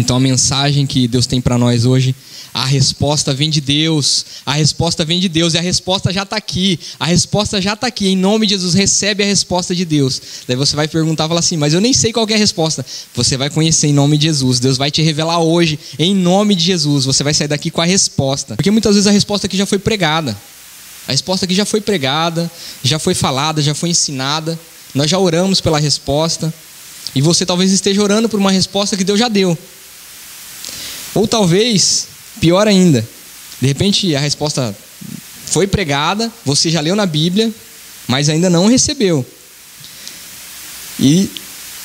Então a mensagem que Deus tem para nós hoje, a resposta vem de Deus, a resposta vem de Deus, e a resposta já está aqui, a resposta já está aqui, em nome de Jesus, recebe a resposta de Deus. Daí você vai perguntar, falar assim, mas eu nem sei qual que é a resposta. Você vai conhecer em nome de Jesus, Deus vai te revelar hoje, em nome de Jesus, você vai sair daqui com a resposta. Porque muitas vezes a resposta aqui já foi pregada, a resposta aqui já foi pregada, já foi falada, já foi ensinada, nós já oramos pela resposta, e você talvez esteja orando por uma resposta que Deus já deu. Ou talvez, pior ainda, de repente a resposta foi pregada, você já leu na Bíblia, mas ainda não recebeu. E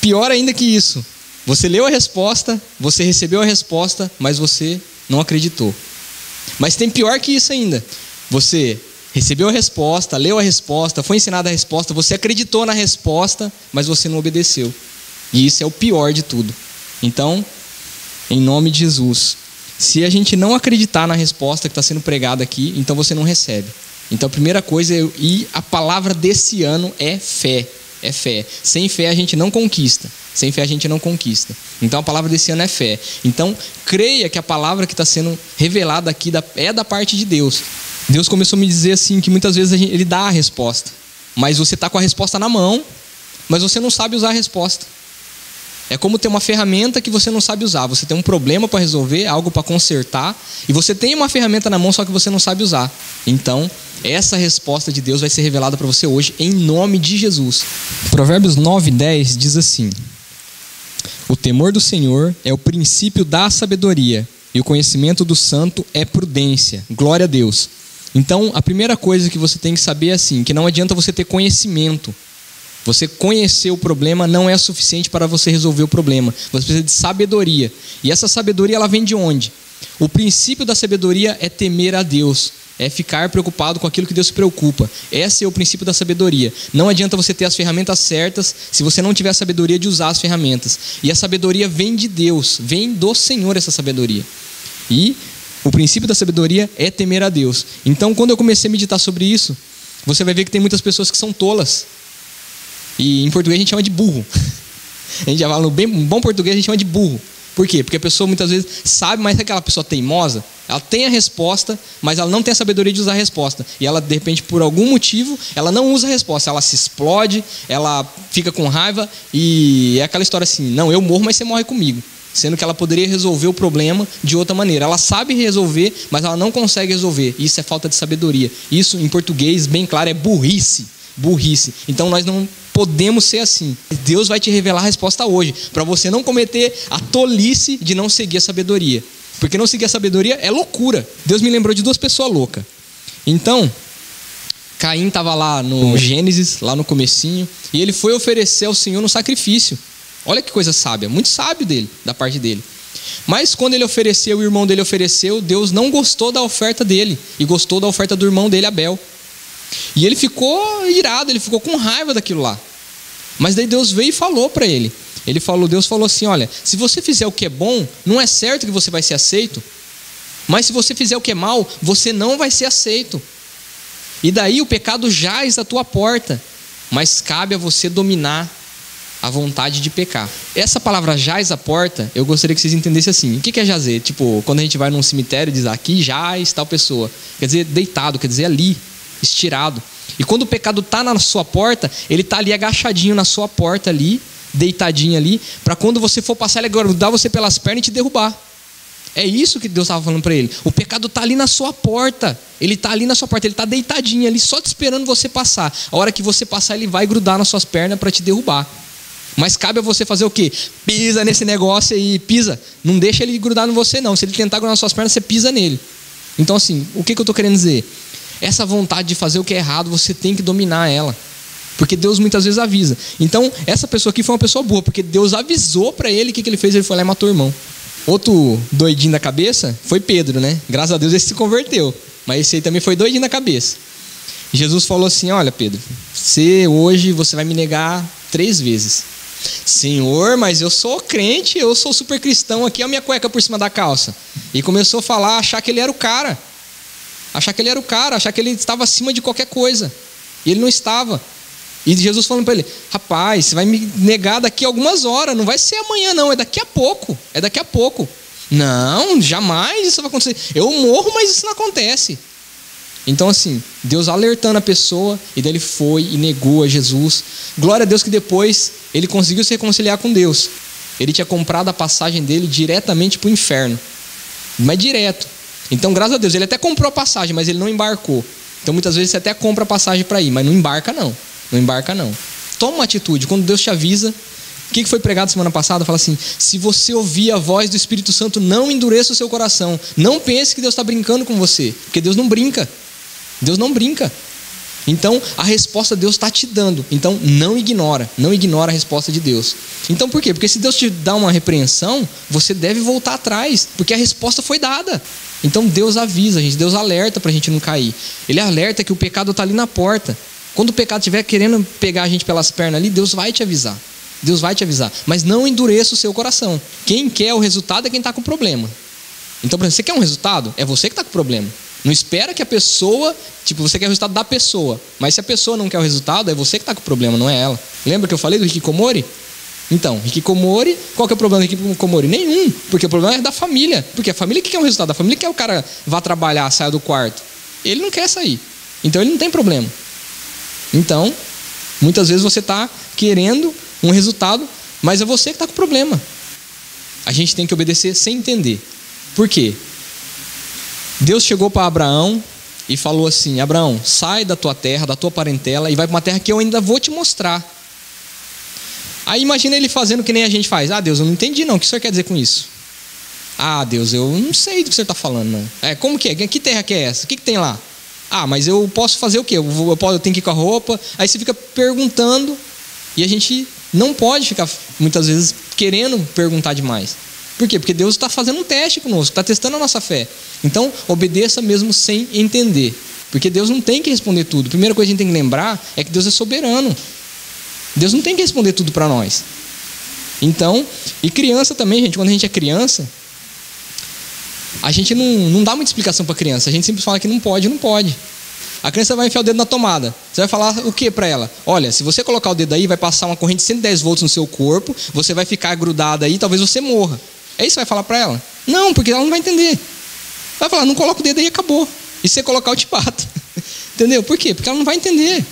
pior ainda que isso, você leu a resposta, você recebeu a resposta, mas você não acreditou. Mas tem pior que isso ainda, você recebeu a resposta, leu a resposta, foi ensinada a resposta, você acreditou na resposta, mas você não obedeceu. E isso é o pior de tudo. Então, em nome de Jesus, se a gente não acreditar na resposta que está sendo pregada aqui, então você não recebe. Então a primeira coisa, e a palavra desse ano é fé. É fé. Sem fé a gente não conquista. Sem fé a gente não conquista. Então a palavra desse ano é fé. Então creia que a palavra que está sendo revelada aqui é da parte de Deus. Deus começou a me dizer assim, que muitas vezes Ele dá a resposta, mas você está com a resposta na mão, mas você não sabe usar a resposta. É como ter uma ferramenta que você não sabe usar. Você tem um problema para resolver, algo para consertar, e você tem uma ferramenta na mão, só que você não sabe usar. Então, essa resposta de Deus vai ser revelada para você hoje, em nome de Jesus. Provérbios 9:10 diz assim: o temor do Senhor é o princípio da sabedoria, e o conhecimento do santo é prudência. Glória a Deus. Então, a primeira coisa que você tem que saber é assim, que não adianta você ter conhecimento. Você conhecer o problema não é suficiente para você resolver o problema. Você precisa de sabedoria. E essa sabedoria, ela vem de onde? O princípio da sabedoria é temer a Deus. É ficar preocupado com aquilo que Deus se preocupa. Esse é o princípio da sabedoria. Não adianta você ter as ferramentas certas se você não tiver a sabedoria de usar as ferramentas. E a sabedoria vem de Deus. Vem do Senhor essa sabedoria. E o princípio da sabedoria é temer a Deus. Então, quando eu comecei a meditar sobre isso, você vai ver que tem muitas pessoas que são tolas. E em português a gente chama de burro. A gente já fala no bom português, a gente chama de burro. Por quê? Porque a pessoa muitas vezes sabe, mas é aquela pessoa teimosa. Ela tem a resposta, mas ela não tem a sabedoria de usar a resposta. E ela, de repente, por algum motivo, ela não usa a resposta. Ela se explode, ela fica com raiva. E é aquela história assim, não, eu morro, mas você morre comigo. Sendo que ela poderia resolver o problema de outra maneira. Ela sabe resolver, mas ela não consegue resolver. Isso é falta de sabedoria. Isso, em português, bem claro, é burrice. Burrice. Então nós não podemos ser assim. Deus vai te revelar a resposta hoje, para você não cometer a tolice de não seguir a sabedoria. Porque não seguir a sabedoria é loucura. Deus me lembrou de duas pessoas loucas. Então, Caim estava lá no Gênesis, lá no comecinho, e ele foi oferecer ao Senhor um sacrifício. Olha que coisa sábia, muito sábio dele, da parte dele. Mas quando ele ofereceu, o irmão dele ofereceu, Deus não gostou da oferta dele, e gostou da oferta do irmão dele, Abel. E ele ficou irado, ele ficou com raiva daquilo lá. Mas daí Deus veio e falou para ele. Deus falou assim, olha, se você fizer o que é bom, não é certo que você vai ser aceito. Mas se você fizer o que é mal, você não vai ser aceito. E daí o pecado jaz à tua porta, mas cabe a você dominar a vontade de pecar. Essa palavra jaz à porta, eu gostaria que vocês entendessem assim. O que é jazer? Tipo, quando a gente vai num cemitério e diz, aqui jaz tal pessoa. Quer dizer deitado, quer dizer ali, estirado. E quando o pecado está na sua porta, ele está ali agachadinho na sua porta ali, deitadinho ali, para quando você for passar, ele grudar você pelas pernas e te derrubar. É isso que Deus estava falando para ele. O pecado está ali na sua porta. Ele está ali na sua porta, ele está deitadinho ali, só te esperando você passar. A hora que você passar, ele vai grudar nas suas pernas para te derrubar. Mas cabe a você fazer o quê? Pisa nesse negócio aí, pisa. Não deixa ele grudar em você não. Se ele tentar grudar nas suas pernas, você pisa nele. Então assim, o que eu estou querendo dizer? Essa vontade de fazer o que é errado, você tem que dominar ela. Porque Deus muitas vezes avisa. Então, essa pessoa aqui foi uma pessoa boa, porque Deus avisou para ele. O que ele fez? Ele foi lá e matou o irmão. Outro doidinho da cabeça foi Pedro, né? Graças a Deus ele se converteu. Mas esse aí também foi doidinho da cabeça. E Jesus falou assim, olha Pedro, hoje você vai me negar 3 vezes. Senhor, mas eu sou crente, eu sou super cristão aqui, a minha cueca por cima da calça. E começou a falar, achar que ele era o cara. Achar que ele estava acima de qualquer coisa. E ele não estava. E Jesus falando para ele: rapaz, você vai me negar daqui a algumas horas, não vai ser amanhã não, é daqui a pouco, é daqui a pouco. Não, jamais isso vai acontecer. Eu morro, mas isso não acontece. Então assim, Deus alertando a pessoa, e daí ele foi e negou a Jesus. Glória a Deus que depois ele conseguiu se reconciliar com Deus. Ele tinha comprado a passagem dele diretamente para o inferno, mas direto. Então graças a Deus, ele até comprou a passagem, mas ele não embarcou. Então muitas vezes você até compra a passagem para ir, mas não embarca não. Não embarca não. Toma uma atitude, quando Deus te avisa. O que foi pregado semana passada? Fala assim: se você ouvir a voz do Espírito Santo, não endureça o seu coração. Não pense que Deus está brincando com você, porque Deus não brinca. Deus não brinca. Então a resposta Deus está te dando. Então não ignora a resposta de Deus. Então por quê? Porque se Deus te dá uma repreensão, você deve voltar atrás, porque a resposta foi dada. Então Deus avisa a gente, Deus alerta para a gente não cair. Ele alerta que o pecado está ali na porta. Quando o pecado estiver querendo pegar a gente pelas pernas ali, Deus vai te avisar. Deus vai te avisar. Mas não endureça o seu coração. Quem quer o resultado é quem está com o problema. Então, por exemplo, você quer um resultado? É você que está com o problema. Não espera que a pessoa, você quer o resultado da pessoa. Mas se a pessoa não quer o resultado, é você que está com o problema, não é ela. Lembra que eu falei do hikikomori? Então, hikikomori, qual que é o problema do hikikomori? Nenhum, porque o problema é da família. Porque a família que quer um resultado, a família quer o cara vá trabalhar, saia do quarto. Ele não quer sair, então ele não tem problema. Então, muitas vezes você está querendo um resultado, mas é você que está com o problema. A gente tem que obedecer sem entender. Por quê? Deus chegou para Abraão e falou assim: Abraão, sai da tua terra, da tua parentela, e vai para uma terra que eu ainda vou te mostrar. Aí imagina ele fazendo que nem a gente faz: ah, Deus, eu não entendi não, o que o senhor quer dizer com isso? Ah, Deus, eu não sei do que o senhor está falando não. Como que é? Que terra que é essa? O que tem lá? Ah, mas eu posso fazer o quê? Eu tenho que ir com a roupa. Aí você fica perguntando, e a gente não pode ficar muitas vezes querendo perguntar demais. Por quê? Porque Deus está fazendo um teste conosco, está testando a nossa fé. Então obedeça mesmo sem entender, porque Deus não tem que responder tudo. A primeira coisa que a gente tem que lembrar é que Deus é soberano. Deus não tem que responder tudo para nós. Então, e criança também, gente, quando a gente é criança, a gente não dá muita explicação para a criança. A gente sempre fala que não pode. A criança vai enfiar o dedo na tomada. Você vai falar o que para ela? Olha, se você colocar o dedo aí, vai passar uma corrente de 110 volts no seu corpo, você vai ficar grudada aí, talvez você morra. É isso que você vai falar para ela? Não, porque ela não vai entender. Vai falar: não coloca o dedo aí e acabou. E se você colocar, eu te bato. Entendeu? Por quê? Porque ela não vai entender.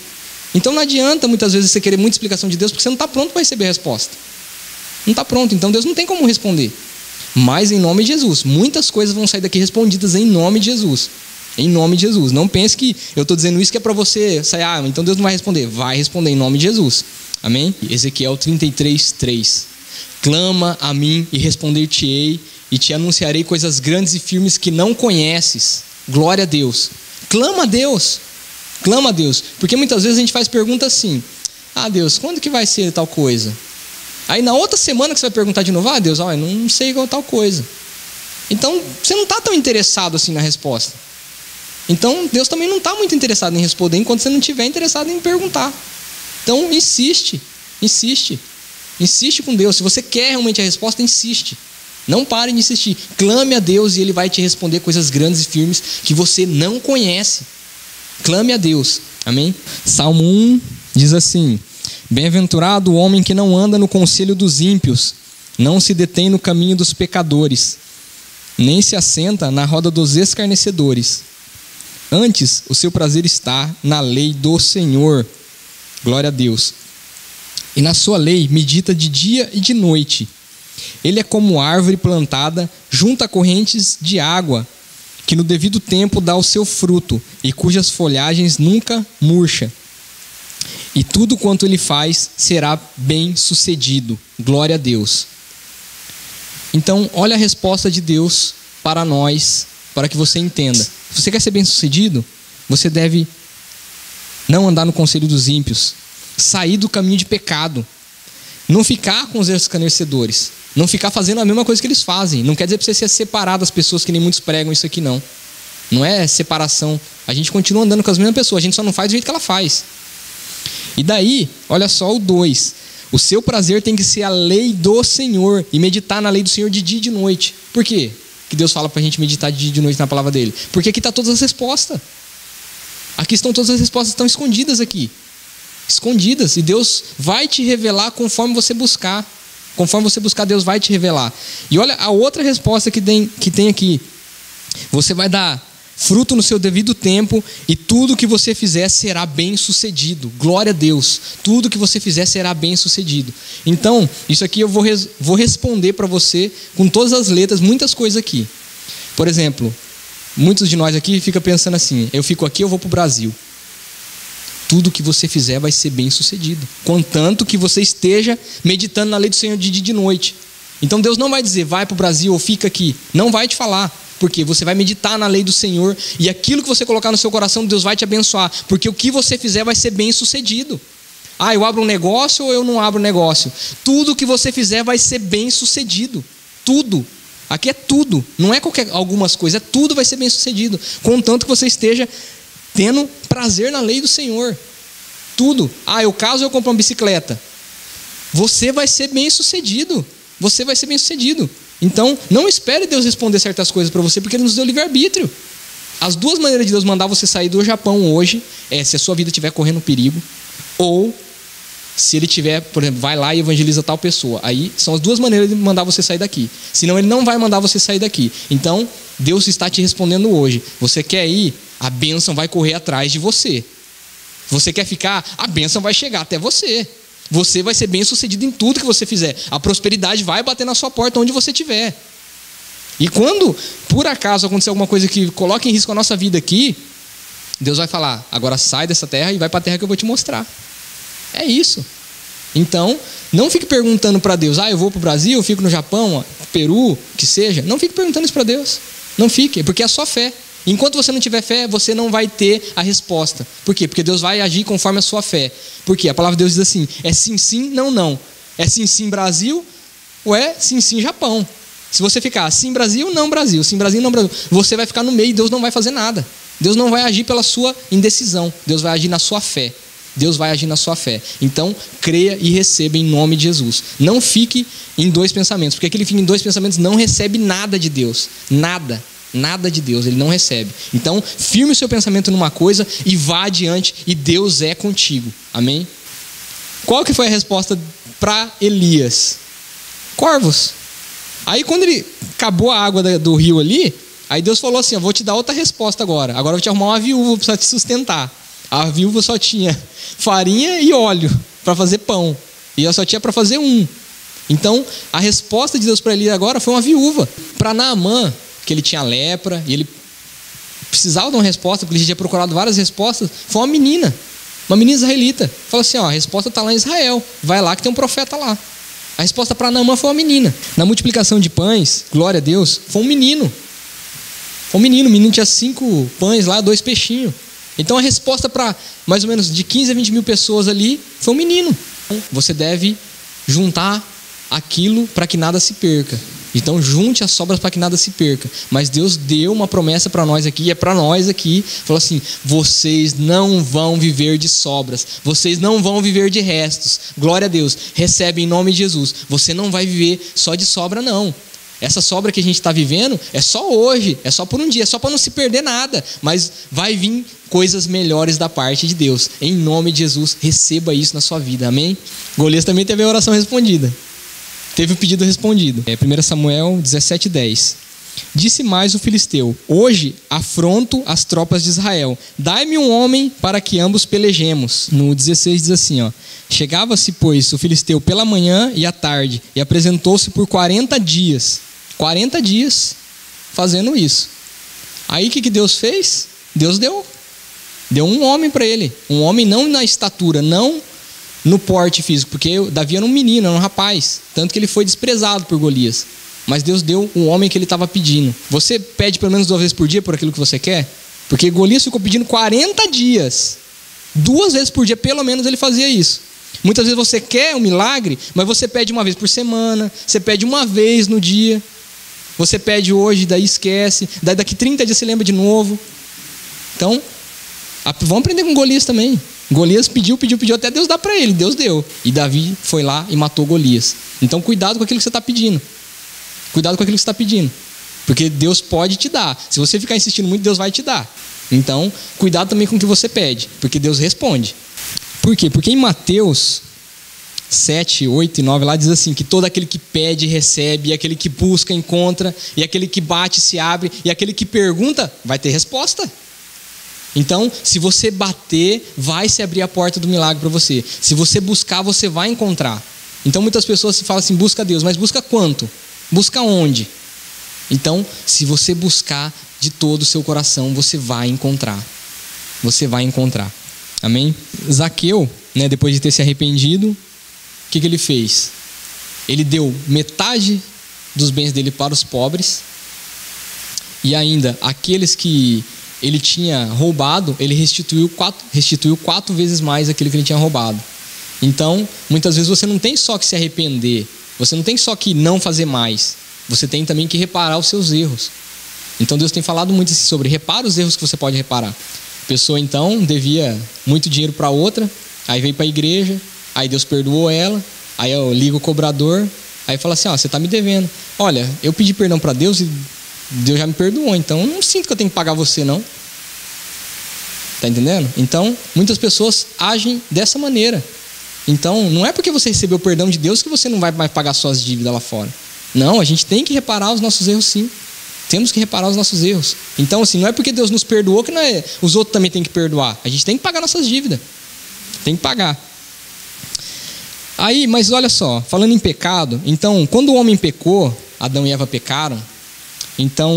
Então não adianta muitas vezes você querer muita explicação de Deus, porque você não está pronto para receber a resposta. Não está pronto, então Deus não tem como responder. Mas em nome de Jesus, muitas coisas vão sair daqui respondidas em nome de Jesus. Em nome de Jesus. Não pense que eu estou dizendo isso que é para você sair: ah, então Deus não vai responder. Vai responder em nome de Jesus. Amém? Ezequiel 33:3. Clama a mim e responder-te-ei, e te anunciarei coisas grandes e firmes que não conheces. Glória a Deus. Clama a Deus. Clama a Deus. Porque muitas vezes a gente faz pergunta assim: ah, Deus, quando que vai ser tal coisa? Aí na outra semana que você vai perguntar de novo: ah, Deus, eu não sei igual tal coisa. Então você não está tão interessado assim na resposta. Então Deus também não está muito interessado em responder enquanto você não estiver interessado em perguntar. Então insiste com Deus. Se você quer realmente a resposta, insiste. Não pare de insistir. Clame a Deus e Ele vai te responder coisas grandes e firmes que você não conhece. Clame a Deus. Amém? Salmo 1 diz assim: bem-aventurado o homem que não anda no conselho dos ímpios, não se detém no caminho dos pecadores, nem se assenta na roda dos escarnecedores. Antes, o seu prazer está na lei do Senhor. Glória a Deus. E na sua lei medita de dia e de noite. Ele é como árvore plantada junto a correntes de água, que no devido tempo dá o seu fruto, e cujas folhagens nunca murcha. E tudo quanto ele faz será bem sucedido. Glória a Deus. Então, olha a resposta de Deus para nós, para que você entenda. Se você quer ser bem sucedido, você deve não andar no conselho dos ímpios, sair do caminho de pecado, não ficar com os escarnecedores, não ficar fazendo a mesma coisa que eles fazem. Não quer dizer para você ser separado das pessoas, que nem muitos pregam isso aqui, não. Não é separação. A gente continua andando com as mesmas pessoas, a gente só não faz do jeito que ela faz. E daí, olha só o 2. O seu prazer tem que ser a lei do Senhor, e meditar na lei do Senhor de dia e de noite. Por quê que Deus fala para a gente meditar de dia e de noite na palavra dele? Porque aqui está todas as respostas. Aqui estão todas as respostas, estão escondidas aqui. escondidas. E Deus vai te revelar conforme você buscar. Conforme você buscar, Deus vai te revelar. E olha a outra resposta que tem aqui. Você vai dar fruto no seu devido tempo, e tudo que você fizer será bem sucedido. Glória a Deus. Tudo que você fizer será bem sucedido. Então, isso aqui eu vou responder para você com todas as letras, muitas coisas aqui. Por exemplo, muitos de nós aqui ficam pensando assim: eu fico aqui, eu vou para o Brasil. Tudo que você fizer vai ser bem sucedido, contanto que você esteja meditando na lei do Senhor de dia e de noite. Então Deus não vai dizer, vai para o Brasil ou fica aqui. Não vai te falar. Porque você vai meditar na lei do Senhor, e aquilo que você colocar no seu coração, Deus vai te abençoar. Porque o que você fizer vai ser bem sucedido. Eu abro um negócio ou eu não abro um negócio? Tudo que você fizer vai ser bem sucedido. Tudo. Aqui é tudo. Não é algumas coisas, é tudo vai ser bem sucedido. Contanto que você esteja tendo prazer na lei do Senhor. Tudo. Eu caso ou eu compro uma bicicleta? Você vai ser bem sucedido. Você vai ser bem sucedido. Então, não espere Deus responder certas coisas para você, porque Ele nos deu livre-arbítrio. As duas maneiras de Deus mandar você sair do Japão hoje é se a sua vida estiver correndo perigo, ou se Ele tiver, por exemplo, vai lá e evangeliza tal pessoa. Aí são as duas maneiras de mandar você sair daqui. Senão Ele não vai mandar você sair daqui. Então, Deus está te respondendo hoje. Você quer ir? A bênção vai correr atrás de você. Você quer ficar? A bênção vai chegar até você. Você vai ser bem sucedido em tudo que você fizer. A prosperidade vai bater na sua porta onde você estiver. E quando, por acaso, acontecer alguma coisa que coloque em risco a nossa vida aqui, Deus vai falar, agora sai dessa terra e vai para a terra que eu vou te mostrar. É isso. Então, não fique perguntando para Deus, eu vou para o Brasil, eu fico no Japão, Peru, que seja. Não fique perguntando isso para Deus. Não fique, porque é só fé. Enquanto você não tiver fé, você não vai ter a resposta. Por quê? Porque Deus vai agir conforme a sua fé. Por quê? A palavra de Deus diz assim, é sim, sim, não, não. É sim, sim, Brasil, ou é sim, sim, Japão. Se você ficar sim, Brasil, não, Brasil. Sim, Brasil, não, Brasil. Você vai ficar no meio e Deus não vai fazer nada. Deus não vai agir pela sua indecisão. Deus vai agir na sua fé. Deus vai agir na sua fé. Então, creia e receba em nome de Jesus. Não fique em dois pensamentos, porque aquele que fica em dois pensamentos não recebe nada de Deus. Nada. Nada de Deus, ele não recebe. Então, firme o seu pensamento numa coisa e vá adiante, e Deus é contigo. Amém? Qual que foi a resposta para Elias? Corvos. Aí quando ele acabou a água do rio ali, aí Deus falou assim, vou te dar outra resposta agora. Agora eu vou te arrumar uma viúva para te sustentar. A viúva só tinha farinha e óleo para fazer pão. E ela só tinha para fazer um. Então, a resposta de Deus para Elias agora foi uma viúva. Para Naamã, que ele tinha lepra, e ele precisava de uma resposta, porque ele já tinha procurado várias respostas, foi uma menina israelita. Falou assim, a resposta está lá em Israel, vai lá que tem um profeta lá. A resposta para Naamã foi uma menina. Na multiplicação de pães, glória a Deus, foi um menino. O menino tinha 5 pães lá, 2 peixinhos. Então a resposta para mais ou menos de 15 a 20 mil pessoas ali foi um menino. Você deve juntar aquilo para que nada se perca. Então junte as sobras para que nada se perca. Mas Deus deu uma promessa para nós aqui, é para nós aqui. Falou assim, vocês não vão viver de sobras. Vocês não vão viver de restos. Glória a Deus. Recebe em nome de Jesus. Você não vai viver só de sobra não. Essa sobra que a gente está vivendo é só hoje, é só por um dia, é só para não se perder nada. Mas vai vir coisas melhores da parte de Deus. Em nome de Jesus, receba isso na sua vida, amém? Golias também teve a oração respondida. Teve o pedido respondido. 1 Samuel 17:10. Disse mais o filisteu, hoje afronto as tropas de Israel. Dai-me um homem para que ambos pelejemos. No 16 diz assim, chegava-se, pois, o filisteu pela manhã e à tarde, e apresentou-se por 40 dias. 40 dias fazendo isso. Aí o que Deus fez? Deus deu um homem para ele. Um homem não na estatura, não no porte físico, porque Davi era um menino, era um rapaz, tanto que ele foi desprezado por Golias. Mas Deus deu o homem que ele estava pedindo. Você pede pelo menos 2 vezes por dia por aquilo que você quer? Porque Golias ficou pedindo 40 dias. 2 vezes por dia, pelo menos ele fazia isso. Muitas vezes você quer um milagre, mas você pede uma vez por semana, você pede uma vez no dia. Você pede hoje, daí esquece, daí daqui 30 dias você lembra de novo. Então, vamos aprender com Golias também. Golias pediu, até Deus dar para ele, Deus deu. E Davi foi lá e matou Golias. Então cuidado com aquilo que você está pedindo. Cuidado com aquilo que você está pedindo. Porque Deus pode te dar. Se você ficar insistindo muito, Deus vai te dar. Então, cuidado também com o que você pede, porque Deus responde. Por quê? Porque em Mateus 7, 8 e 9 lá diz assim, que todo aquele que pede recebe, e aquele que busca encontra, e aquele que bate se abre, e aquele que pergunta vai ter resposta. Então, se você bater, vai se abrir a porta do milagre para você. Se você buscar, você vai encontrar. Então muitas pessoas falam assim, busca Deus, mas busca quanto? Busca onde? Então, se você buscar de todo o seu coração, você vai encontrar. Você vai encontrar. Amém? Zaqueu, né, depois de ter se arrependido, o que ele fez? Ele deu metade dos bens dele para os pobres, e ainda aqueles que ele tinha roubado, ele restituiu quatro vezes mais aquilo que ele tinha roubado. Então, muitas vezes você não tem só que se arrepender, você não tem só que não fazer mais, você tem também que reparar os seus erros. Então Deus tem falado muito assim sobre repara os erros que você pode reparar. A pessoa então devia muito dinheiro para outra, aí veio para a igreja, aí Deus perdoou ela, aí eu ligo o cobrador, aí fala assim, você está me devendo. Olha, eu pedi perdão para Deus e Deus já me perdoou, então eu não sinto que eu tenho que pagar você não. Está entendendo? Então, muitas pessoas agem dessa maneira. Então, não é porque você recebeu o perdão de Deus que você não vai mais pagar suas dívidas lá fora. Não, a gente tem que reparar os nossos erros sim. Temos que reparar os nossos erros. Então, assim, não é porque Deus nos perdoou que os outros também têm que perdoar. A gente tem que pagar nossas dívidas. Tem que pagar. Aí, mas olha só, falando em pecado, então, quando o homem pecou, Adão e Eva pecaram, então,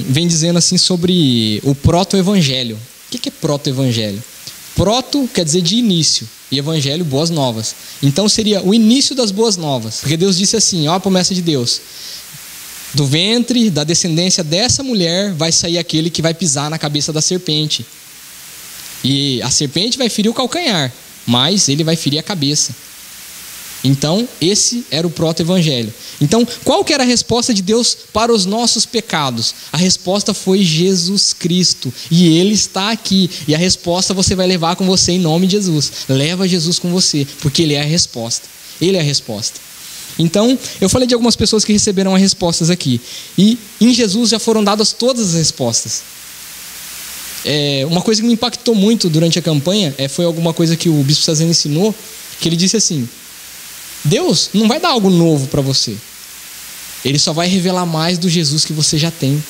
vem dizendo assim sobre o proto-evangelho. O que é proto-evangelho? Proto quer dizer de início, e evangelho, boas novas. Então seria o início das boas novas. Porque Deus disse assim, ó a promessa de Deus, do ventre, da descendência dessa mulher, vai sair aquele que vai pisar na cabeça da serpente. E a serpente vai ferir o calcanhar, mas ele vai ferir a cabeça. Então, esse era o proto-evangelho. Então, qual que era a resposta de Deus para os nossos pecados? A resposta foi Jesus Cristo. E Ele está aqui. E a resposta você vai levar com você em nome de Jesus. Leva Jesus com você, porque Ele é a resposta. Ele é a resposta. Então, eu falei de algumas pessoas que receberam as respostas aqui. E em Jesus já foram dadas todas as respostas. Uma coisa que me impactou muito durante a campanha foi alguma coisa que o Bispo Sazeno ensinou, que ele disse assim, Deus não vai dar algo novo para você. Ele só vai revelar mais do Jesus que você já tem.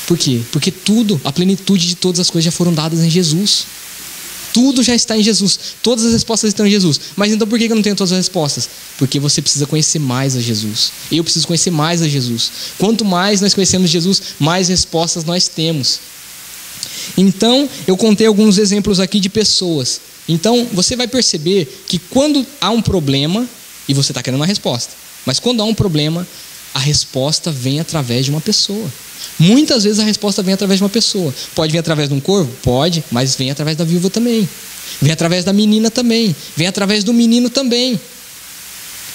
Por quê? Porque tudo, a plenitude de todas as coisas já foram dadas em Jesus. Tudo já está em Jesus. Todas as respostas estão em Jesus. Mas então por que eu não tenho todas as respostas? Porque você precisa conhecer mais a Jesus. Eu preciso conhecer mais a Jesus. Quanto mais nós conhecemos Jesus, mais respostas nós temos. Então, eu contei alguns exemplos aqui de pessoas. Então, você vai perceber que quando há um problema, e você está querendo uma resposta, mas quando há um problema, a resposta vem através de uma pessoa. Muitas vezes a resposta vem através de uma pessoa. Pode vir através de um corvo? Pode, mas vem através da viúva também. Vem através da menina também. Vem através do menino também.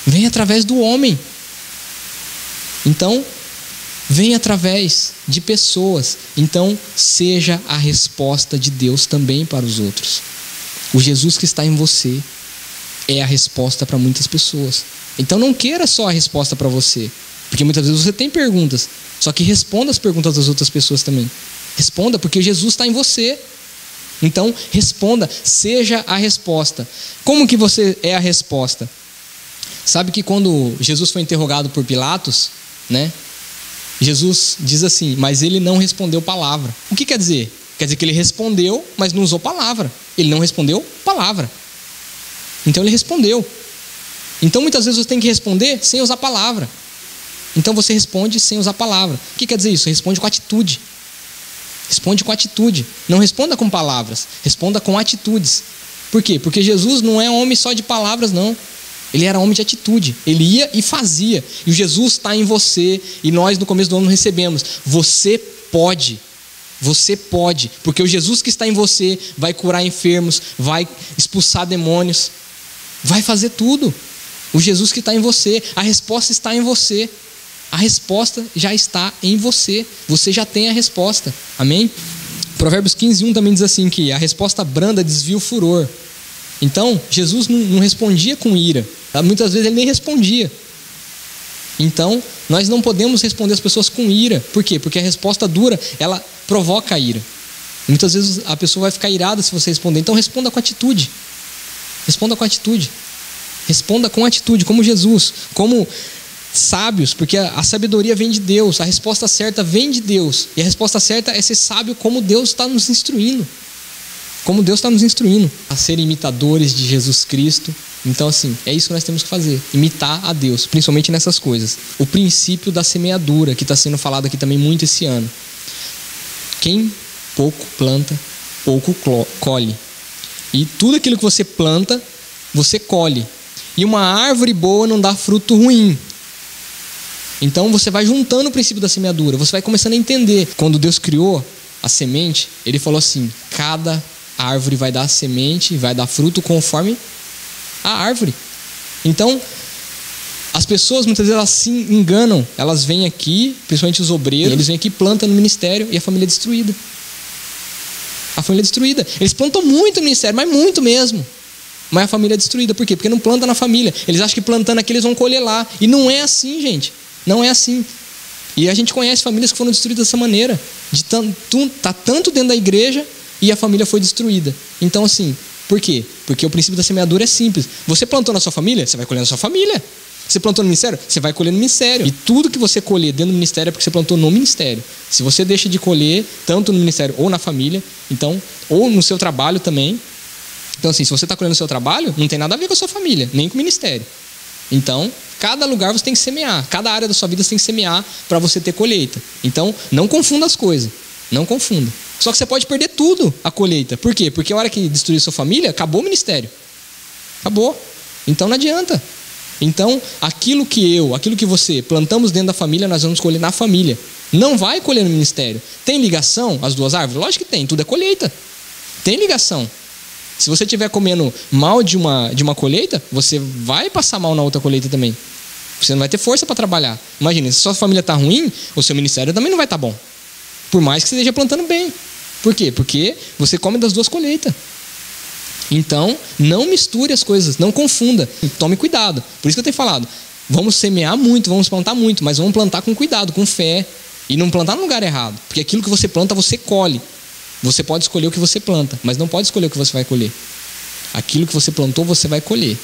Vem através do homem. Então, vem através de pessoas. Então, seja a resposta de Deus também para os outros. O Jesus que está em você é a resposta para muitas pessoas. Então não queira só a resposta para você, porque muitas vezes você tem perguntas, só que responda as perguntas das outras pessoas também. Responda, porque Jesus está em você. Então responda, seja a resposta. Como que você é a resposta? Sabe que quando Jesus foi interrogado por Pilatos, né? Jesus diz assim, mas ele não respondeu palavra. O que quer dizer? Quer dizer que ele respondeu, mas não usou palavra. Ele não respondeu palavra. Então ele respondeu. Então muitas vezes você tem que responder sem usar palavra. Então você responde sem usar palavra. O que quer dizer isso? Você responde com atitude. Responde com atitude. Não responda com palavras. Responda com atitudes. Por quê? Porque Jesus não é homem só de palavras, não. Ele era homem de atitude. Ele ia e fazia. E o Jesus está em você. E nós no começo do ano recebemos. Você pode. Você pode, porque o Jesus que está em você vai curar enfermos, vai expulsar demônios, vai fazer tudo. O Jesus que está em você, a resposta está em você. A resposta já está em você. Você já tem a resposta. Amém? Provérbios 15:1 também diz assim que a resposta branda desvia o furor. Então, Jesus não respondia com ira. Muitas vezes ele nem respondia. Então, nós não podemos responder as pessoas com ira. Por quê? Porque a resposta dura, ela provoca a ira. Muitas vezes a pessoa vai ficar irada se você responder. Então, responda com atitude. Responda com atitude. Responda com atitude, como Jesus, como sábios, porque a sabedoria vem de Deus, a resposta certa vem de Deus. E a resposta certa é ser sábio como Deus está nos instruindo. Como Deus está nos instruindo a ser imitadores de Jesus Cristo. Então, assim, é isso que nós temos que fazer. Imitar a Deus, principalmente nessas coisas. O princípio da semeadura, que está sendo falado aqui também muito esse ano. Quem pouco planta, pouco colhe. E tudo aquilo que você planta, você colhe. E uma árvore boa não dá fruto ruim. Então você vai juntando o princípio da semeadura. Você vai começando a entender. Quando Deus criou a semente, Ele falou assim: cada árvore vai dar semente, vai dar fruto conforme a árvore. Então, as pessoas muitas vezes elas se enganam. Elas vêm aqui, principalmente os obreiros, eles vêm aqui, plantam no ministério e a família é destruída. A família é destruída. Eles plantam muito no ministério, mas muito mesmo. Mas a família é destruída. Por quê? Porque não planta na família. Eles acham que plantando aqui eles vão colher lá. E não é assim, gente. Não é assim. E a gente conhece famílias que foram destruídas dessa maneira. De tá tanto dentro da igreja e a família foi destruída. Então, assim, por quê? Porque o princípio da semeadura é simples. Você plantou na sua família, você vai colher na sua família. Você plantou no ministério, você vai colher no ministério. E tudo que você colher dentro do ministério é porque você plantou no ministério. Se você deixa de colher, tanto no ministério ou na família, então, ou no seu trabalho também. Então, assim, se você está colhendo no seu trabalho, não tem nada a ver com a sua família, nem com o ministério. Então, cada lugar você tem que semear. Cada área da sua vida você tem que semear para você ter colheita. Então, não confunda as coisas. Não confunda. Só que você pode perder tudo a colheita. Por quê? Porque a hora que destruir sua família, acabou o ministério. Acabou. Então não adianta. Então, aquilo que você plantamos dentro da família, nós vamos colher na família. Não vai colher no ministério. Tem ligação as duas árvores? Lógico que tem. Tudo é colheita. Tem ligação. Se você estiver comendo mal de uma colheita, você vai passar mal na outra colheita também. Você não vai ter força para trabalhar. Imagina, se sua família está ruim, o seu ministério também não vai estar bom. Por mais que você esteja plantando bem. Por quê? Porque você come das duas colheitas. Então, não misture as coisas, não confunda. Tome cuidado. Por isso que eu tenho falado. Vamos semear muito, vamos plantar muito, mas vamos plantar com cuidado, com fé. E não plantar no lugar errado. Porque aquilo que você planta, você colhe. Você pode escolher o que você planta, mas não pode escolher o que você vai colher. Aquilo que você plantou, você vai colher.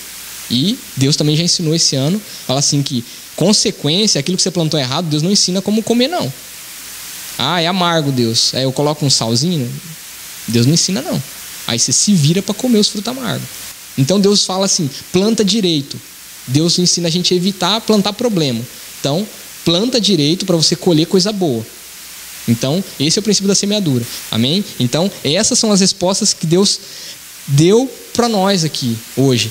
E Deus também já ensinou esse ano, fala assim que consequência, aquilo que você plantou errado, Deus não ensina como comer não. Ah, é amargo Deus. Aí eu coloco um salzinho, Deus não ensina não. Aí você se vira para comer os frutos amargos. Então Deus fala assim, planta direito. Deus ensina a gente a evitar plantar problema. Então, planta direito para você colher coisa boa. Então, esse é o princípio da semeadura. Amém? Então, essas são as respostas que Deus deu para nós aqui, hoje.